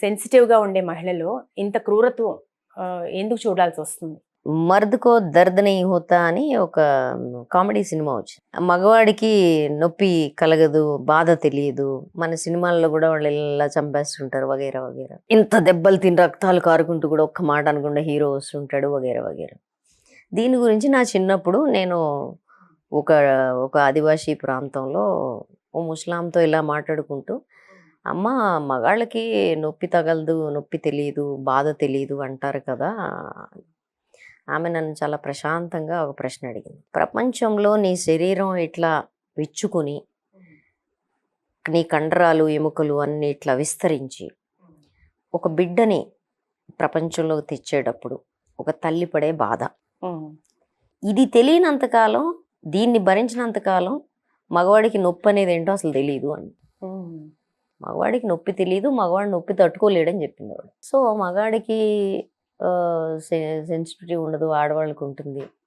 సెన్సిటివ్‌గా ఉండే మహిళలో ఇంత క్రూరత్వం ఎందుకు చూడాల్సొస్తుంది? 'మర్ద్ కో దర్ద్ నహీ హోతా' అని ఒక కామెడీ సినిమా వచ్చింది. మగవాడికి నొప్పి కలగదు, బాధ తెలియదు. మన సినిమాల్లో గూడా వాళ్ళు ఇలా చంపేస్తుంటారు వగైరా వగైరా. ఇంత దెబ్బలు తిని రక్తాలు కారుకుంటూ కూడా ఒక్క మాట అనకుండా హీరో వస్తుంటాడు వగైరా వగైరా. దీని గురించి నా చిన్నప్పుడు నేను ఒక ఒక ఆదివాసీ ప్రాంతంలో ఓ ముసలామెతో ఇలా మాట్లాడుకుంటూ, అమ్మ మగాళ్ళకి నొప్పి తగలదు, నొప్పి తెలీదు, బాధ తెలీదు అంటారు కదా. ఆమె నన్ను చాలా ప్రశాంతంగా ఒక ప్రశ్న అడిగింది. ప్రపంచంలో నీ శరీరం ఇట్లా విచ్చుకుని, నీ కండరాలు, ఎముకలు అన్నీ ఇట్లా విస్తరించి, ఒక బిడ్డని ప్రపంచంలోకి తెచ్చేటప్పుడు ఒక తల్లి పడే బాధ. హ్మ్. ఇది తెలియనంతకాలం, దీన్ని భరించినంతకాలం మగవాడికి నొప్పి అనేది ఏంటో అసలు తెలీదు అని. హ్మ్. మగవాడికి నొప్పి తెలీదు, మగవాడు నొప్పి తట్టుకోలేడని చెప్పింది ఆవిడ. సో మగాడికి సెన్సిటివిటీ ఉండదు, ఆడవాళ్ళకి ఉంటుంది.